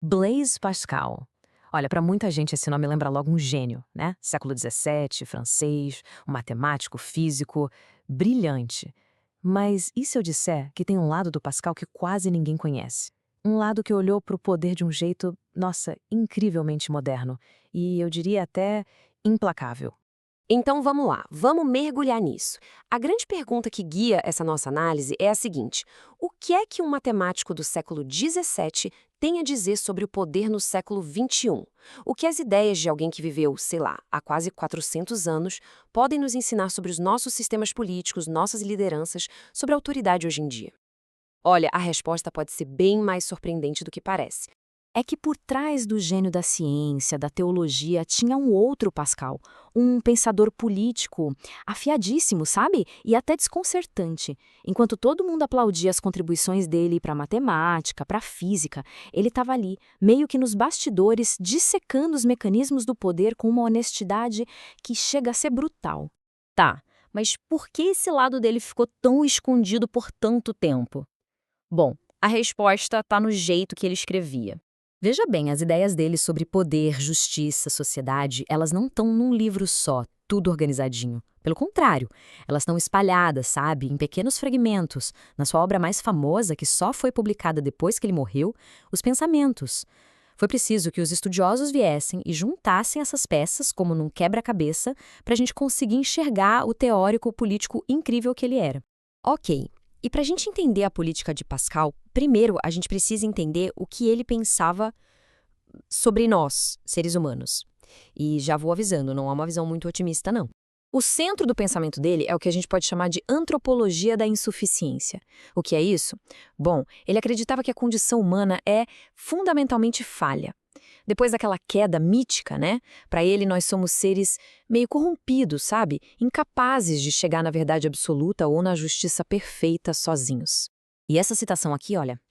Blaise Pascal. Olha, para muita gente esse nome lembra logo um gênio, né? Século XVII, francês, um matemático, físico, brilhante. Mas e se eu disser que tem um lado do Pascal que quase ninguém conhece? Um lado que olhou para o poder de um jeito, nossa, incrivelmente moderno. E eu diria até implacável. Então vamos lá, vamos mergulhar nisso. A grande pergunta que guia essa nossa análise é a seguinte: o que é que um matemático do século XVII tem a dizer sobre o poder no século XXI? O que as ideias de alguém que viveu, sei lá, há quase 400 anos podem nos ensinar sobre os nossos sistemas políticos, nossas lideranças, sobre a autoridade hoje em dia? Olha, a resposta pode ser bem mais surpreendente do que parece. É que por trás do gênio da ciência, da teologia, tinha um outro Pascal, um pensador político afiadíssimo, sabe? E até desconcertante. Enquanto todo mundo aplaudia as contribuições dele para a matemática, para a física, ele estava ali, meio que nos bastidores, dissecando os mecanismos do poder com uma honestidade que chega a ser brutal. Tá, mas por que esse lado dele ficou tão escondido por tanto tempo? Bom, a resposta está no jeito que ele escrevia. Veja bem, as ideias dele sobre poder, justiça, sociedade, elas não estão num livro só, tudo organizadinho. Pelo contrário, elas estão espalhadas, sabe, em pequenos fragmentos. Na sua obra mais famosa, que só foi publicada depois que ele morreu, Os Pensamentos. Foi preciso que os estudiosos viessem e juntassem essas peças, como num quebra-cabeça, para a gente conseguir enxergar o teórico político incrível que ele era. Ok. E para a gente entender a política de Pascal, primeiro a gente precisa entender o que ele pensava sobre nós, seres humanos. E já vou avisando, não é uma visão muito otimista, não. O centro do pensamento dele é o que a gente pode chamar de antropologia da insuficiência. O que é isso? Bom, ele acreditava que a condição humana é fundamentalmente falha. Depois daquela queda mítica, né? Para ele, nós somos seres meio corrompidos, sabe? Incapazes de chegar na verdade absoluta ou na justiça perfeita sozinhos. E essa citação aqui, olha,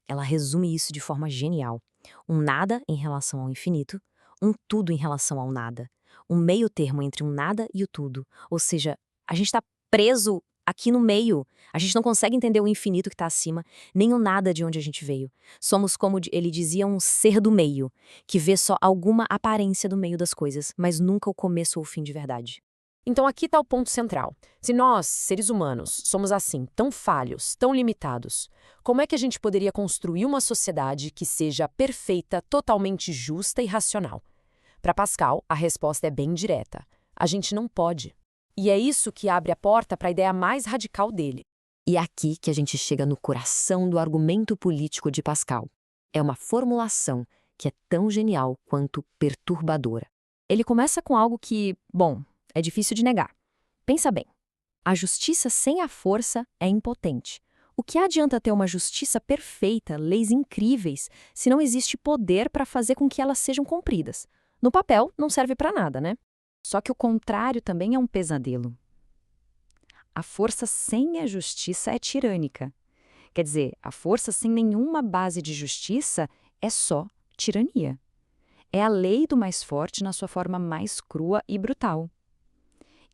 ela resume isso de forma genial. Um nada em relação ao infinito, um tudo em relação ao nada. Um meio termo entre um nada e o tudo. Ou seja, a gente está preso aqui no meio. A gente não consegue entender o infinito que está acima, nem o nada de onde a gente veio. Somos, como ele dizia, um ser do meio, que vê só alguma aparência do meio das coisas, mas nunca o começo ou o fim de verdade. Então aqui está o ponto central. Se nós, seres humanos, somos assim, tão falhos, tão limitados, como é que a gente poderia construir uma sociedade que seja perfeita, totalmente justa e racional? Para Pascal, a resposta é bem direta. A gente não pode. E é isso que abre a porta para a ideia mais radical dele. E é aqui que a gente chega no coração do argumento político de Pascal. É uma formulação que é tão genial quanto perturbadora. Ele começa com algo que, bom, é difícil de negar. Pensa bem. A justiça sem a força é impotente. O que adianta ter uma justiça perfeita, leis incríveis, se não existe poder para fazer com que elas sejam cumpridas? No papel, não serve para nada, né? Só que o contrário também é um pesadelo. A força sem a justiça é tirânica. Quer dizer, a força sem nenhuma base de justiça é só tirania. É a lei do mais forte na sua forma mais crua e brutal.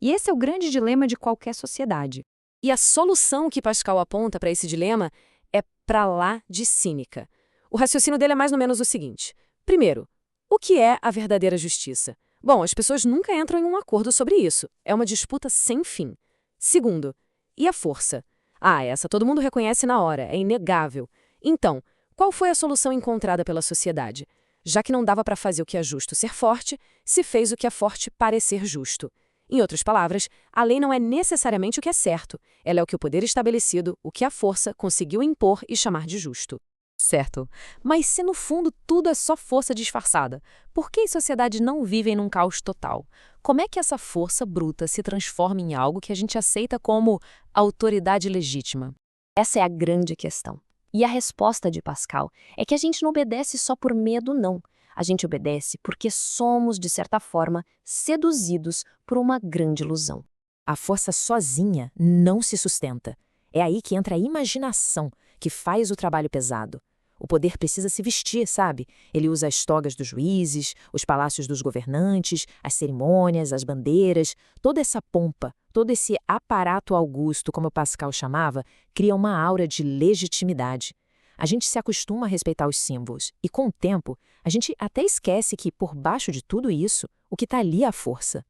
E esse é o grande dilema de qualquer sociedade. E a solução que Pascal aponta para esse dilema é para lá de cínica. O raciocínio dele é mais ou menos o seguinte. Primeiro, o que é a verdadeira justiça? Bom, as pessoas nunca entram em um acordo sobre isso. É uma disputa sem fim. Segundo, e a força? Ah, essa todo mundo reconhece na hora, é inegável. Então, qual foi a solução encontrada pela sociedade? Já que não dava para fazer o que é justo ser forte, se fez o que é forte parecer justo. Em outras palavras, a lei não é necessariamente o que é certo. Ela é o que o poder estabelecido, o que a força conseguiu impor e chamar de justo. Certo. Mas se no fundo tudo é só força disfarçada, por que as sociedades não vivem num caos total? Como é que essa força bruta se transforma em algo que a gente aceita como autoridade legítima? Essa é a grande questão. E a resposta de Pascal é que a gente não obedece só por medo, não. A gente obedece porque somos, de certa forma, seduzidos por uma grande ilusão. A força sozinha não se sustenta. É aí que entra a imaginação, que faz o trabalho pesado. O poder precisa se vestir, sabe? Ele usa as togas dos juízes, os palácios dos governantes, as cerimônias, as bandeiras. Toda essa pompa, todo esse aparato augusto, como Pascal chamava, cria uma aura de legitimidade. A gente se acostuma a respeitar os símbolos, e com o tempo, a gente até esquece que, por baixo de tudo isso, o que está ali é a força.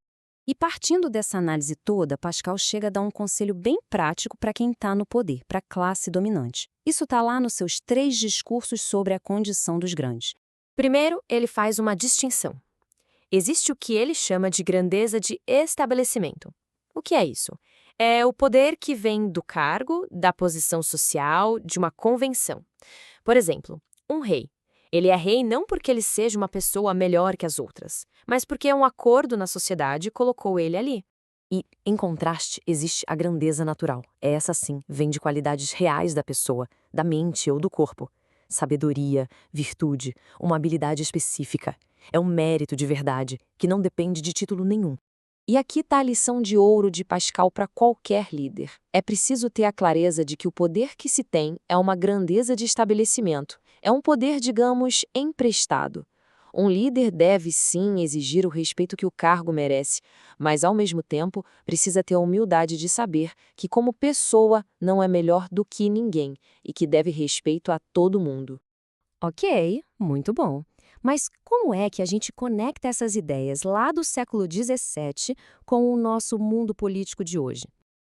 E partindo dessa análise toda, Pascal chega a dar um conselho bem prático para quem está no poder, para a classe dominante. Isso está lá nos seus 3 discursos sobre a condição dos grandes. Primeiro, ele faz uma distinção. Existe o que ele chama de grandeza de estabelecimento. O que é isso? É o poder que vem do cargo, da posição social, de uma convenção. Por exemplo, um rei. Ele é rei não porque ele seja uma pessoa melhor que as outras, mas porque um acordo na sociedade colocou ele ali. E, em contraste, existe a grandeza natural. Essa, sim, vem de qualidades reais da pessoa, da mente ou do corpo. Sabedoria, virtude, uma habilidade específica. É um mérito de verdade, que não depende de título nenhum. E aqui está a lição de ouro de Pascal para qualquer líder. É preciso ter a clareza de que o poder que se tem é uma grandeza de estabelecimento. É um poder, digamos, emprestado. Um líder deve, sim, exigir o respeito que o cargo merece, mas, ao mesmo tempo, precisa ter a humildade de saber que, como pessoa, não é melhor do que ninguém e que deve respeito a todo mundo. Ok, muito bom. Mas como é que a gente conecta essas ideias lá do século XVII com o nosso mundo político de hoje?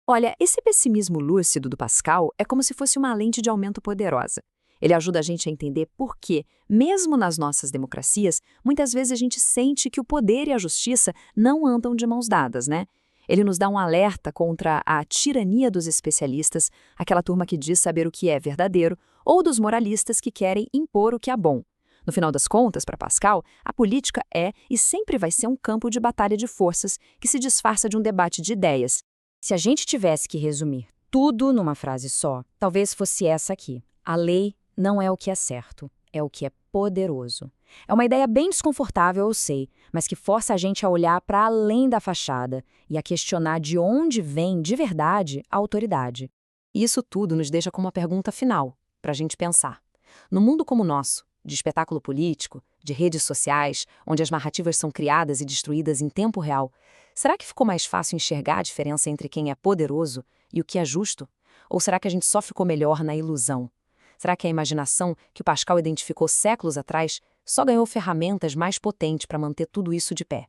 Olha, esse pessimismo lúcido do Pascal é como se fosse uma lente de aumento poderosa. Ele ajuda a gente a entender por que, mesmo nas nossas democracias, muitas vezes a gente sente que o poder e a justiça não andam de mãos dadas, né? Ele nos dá um alerta contra a tirania dos especialistas, aquela turma que diz saber o que é verdadeiro, ou dos moralistas que querem impor o que é bom. No final das contas, para Pascal, a política é e sempre vai ser um campo de batalha de forças que se disfarça de um debate de ideias. Se a gente tivesse que resumir tudo numa frase só, talvez fosse essa aqui. A lei não é o que é certo, é o que é poderoso. É uma ideia bem desconfortável, eu sei, mas que força a gente a olhar para além da fachada e a questionar de onde vem, de verdade, a autoridade. E isso tudo nos deixa com uma pergunta final, para a gente pensar. No mundo como o nosso, de espetáculo político, de redes sociais, onde as narrativas são criadas e destruídas em tempo real, será que ficou mais fácil enxergar a diferença entre quem é poderoso e o que é justo? Ou será que a gente só ficou melhor na ilusão? Será que a imaginação que o Pascal identificou séculos atrás só ganhou ferramentas mais potentes para manter tudo isso de pé?